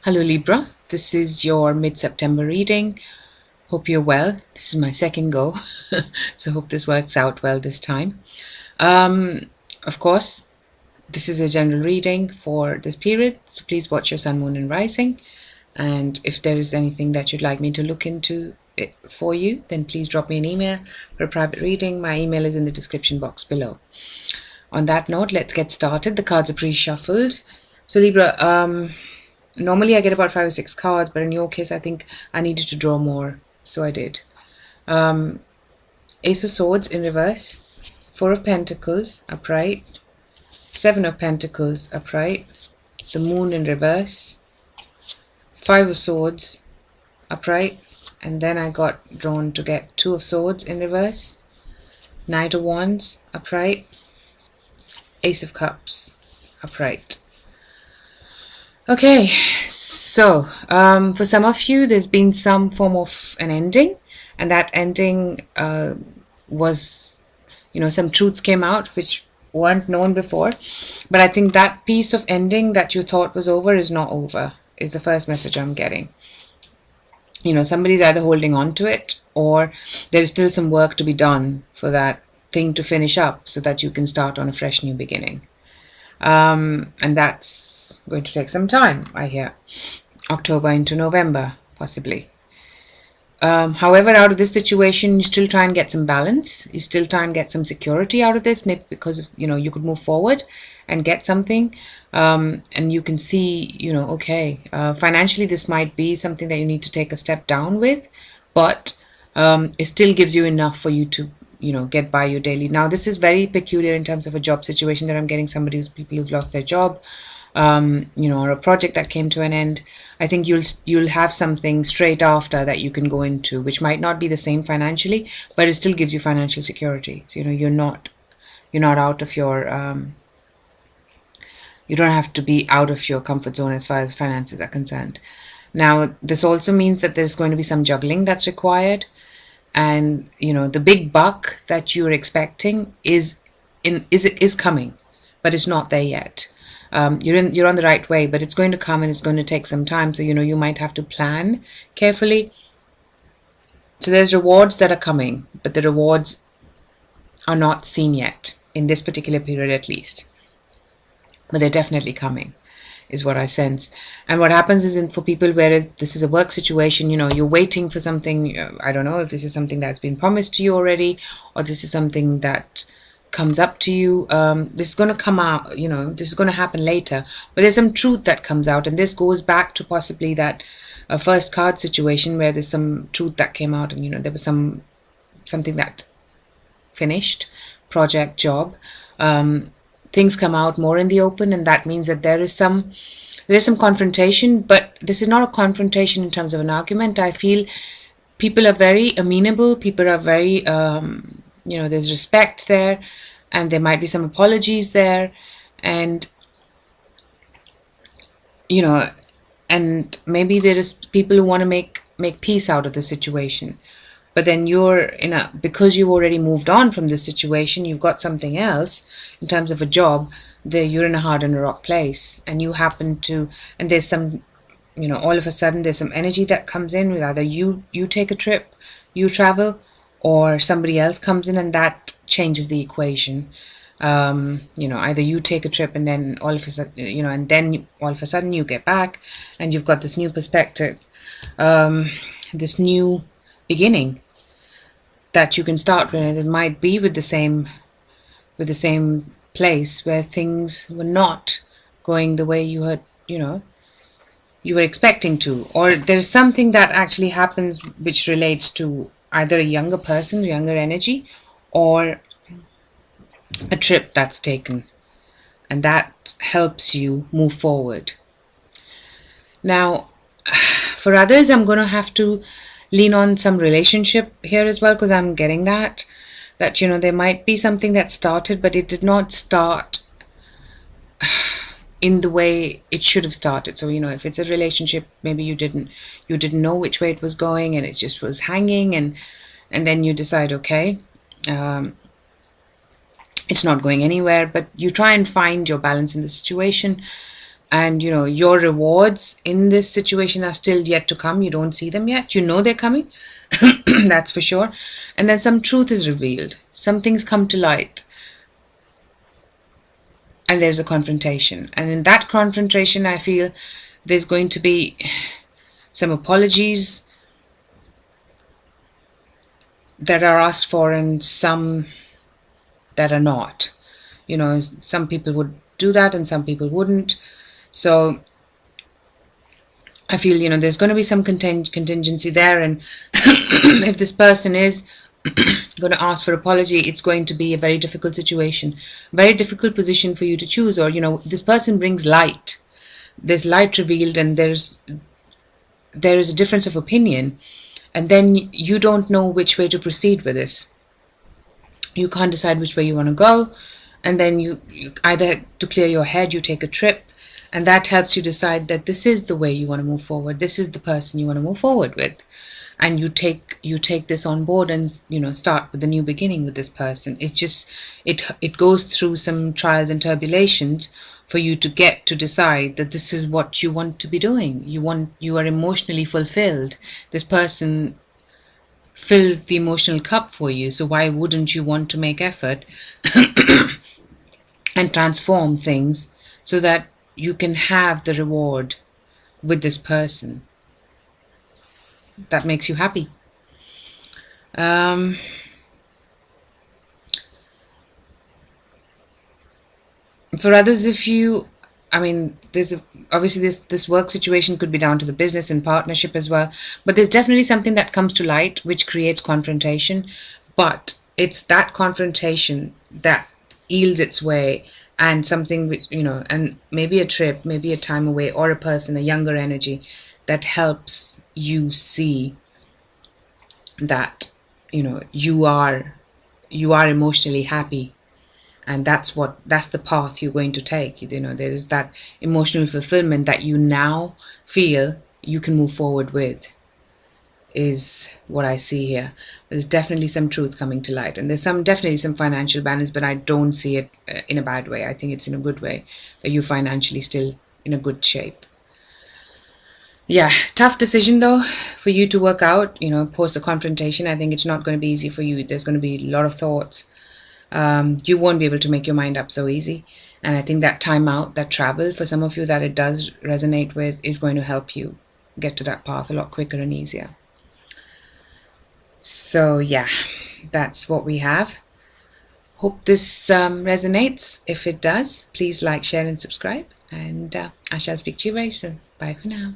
Hello Libra, this is your mid-September reading. Hope you're well. This is my second go, so hope this works out well this time. Um, of course, this is a general reading for this period, so please watch your sun, moon and rising. And if there is anything that you'd like me to look into it for you, then please drop me an email for a private reading. My email is in the description box below. On that note, let's get started. The cards are pre-shuffled. So Libra, normally I get about 5 or 6 cards, but in your case I think I needed to draw more, so I did. Ace of Swords in reverse, 4 of Pentacles upright, 7 of Pentacles upright, the Moon in reverse, 5 of Swords upright, and then I got drawn to get 2 of Swords in reverse, Knight of Wands upright, Ace of Cups upright. Okay, so for some of you there's been some form of an ending, and that ending was, some truths came out which weren't known before, but I think that piece of ending that you thought was over is not over, is the first message I'm getting. Somebody's either holding on to it, or there is still some work to be done for that thing to finish up so that you can start on a fresh new beginning. And that's going to take some time, I hear. October into November, possibly. However, out of this situation, you still try and get some balance. You still try and get some security out of this, maybe because you could move forward and get something. And you can see, okay, financially this might be something that you need to take a step down with, but it still gives you enough for you to get by your daily. Now this is very peculiar in terms of a job situation that I'm getting. People who've lost their job, or a project that came to an end. I think you'll have something straight after that you can go into, which might not be the same financially, but it still gives you financial security. So you're not out of your you don't have to be out of your comfort zone as far as finances are concerned. Now this also means that there's going to be some juggling that's required. And the big buck that you're expecting is coming, but it's not there yet. You're on the right way, but it's going to come and it's going to take some time. So you might have to plan carefully. So there's rewards that are coming, but the rewards are not seen yet in this particular period, at least. But they're definitely coming, is what I sense. And what happens is, for people where this is a work situation, you're waiting for something. I don't know if this is something that's been promised to you already, or this is something that comes up to you. This is going to come out, this is going to happen later, but there's some truth that comes out, and this goes back to possibly that first card situation where there's some truth that came out, and there was something that finished, project, job. Things come out more in the open, and that means that there is some confrontation, but this is not a confrontation in terms of an argument. I feel people are very amenable. People are very, there's respect there, and there might be some apologies there, and and maybe there is people who want to make peace out of the situation. But then because you've already moved on from this situation, you've got something else in terms of a job. You're in a hard and a rock place, and you happen to, and there's some, all of a sudden there's some energy that comes in with either you take a trip, you travel, or somebody else comes in, and that changes the equation. Either you take a trip and then all of a sudden, you get back, and you've got this new perspective, this new beginning that you can start with. It might be with the same place where things were not going the way you had, you were expecting to, or there's something that actually happens which relates to either a younger person, younger energy, or a trip that's taken, and that helps you move forward. Now, for others, I'm going to have to lean on some relationship here as well, because I'm getting that there might be something that started, but it did not start in the way it should have started. So if it's a relationship, maybe you didn't know which way it was going, and it just was hanging, and then you decide, okay, it's not going anywhere, but you try and find your balance in the situation. And you know, your rewards in this situation are still yet to come. You don't see them yet. You know they're coming. That's for sure. And then some truth is revealed. Some things come to light. And there's a confrontation. And in that confrontation, I feel there's going to be some apologies that are asked for and some that are not. You know, some people would do that and some people wouldn't. So I feel, you know, there's going to be some contingency there. And if this person is going to ask for apology, it's going to be a very difficult situation, very difficult position for you to choose. Or, you know, this person brings light. There's light revealed, and there is a difference of opinion, and then you don't know which way to proceed with this. You can't decide which way you want to go, and then you either, to clear your head, you take a trip, and that helps you decide that this is the way you want to move forward. This is the person you want to move forward with, and you take this on board, and you know, start with a new beginning with this person. It's just it goes through some trials and tribulations for you to get to decide that this is what you want to be doing. You are emotionally fulfilled. This person fills the emotional cup for you, so why wouldn't you want to make effort and transform things so that you can have the reward with this person that makes you happy. For others, if you, I mean, obviously this work situation could be down to the business and partnership as well, but there's definitely something that comes to light which creates confrontation, but it's that confrontation that yields its way, and something, you know, and maybe a trip, maybe a time away, or a person, a younger energy, that helps you see that, you know, you are emotionally happy, and that's the path you're going to take. You know, there is that emotional fulfillment that you now feel you can move forward with, is what I see here. There's definitely some truth coming to light, and there's definitely some financial balance, but I don't see it in a bad way. I think it's in a good way, that you're financially still in a good shape. Yeah, tough decision though for you to work out, you know, post the confrontation. I think it's not going to be easy for you. There's going to be a lot of thoughts. You won't be able to make your mind up so easy, and I think that time out, that travel, for some of you that it does resonate with, is going to help you get to that path a lot quicker and easier. So yeah, that's what we have. Hope this resonates. If it does, please like, share and subscribe, and I shall speak to you very soon. Bye for now.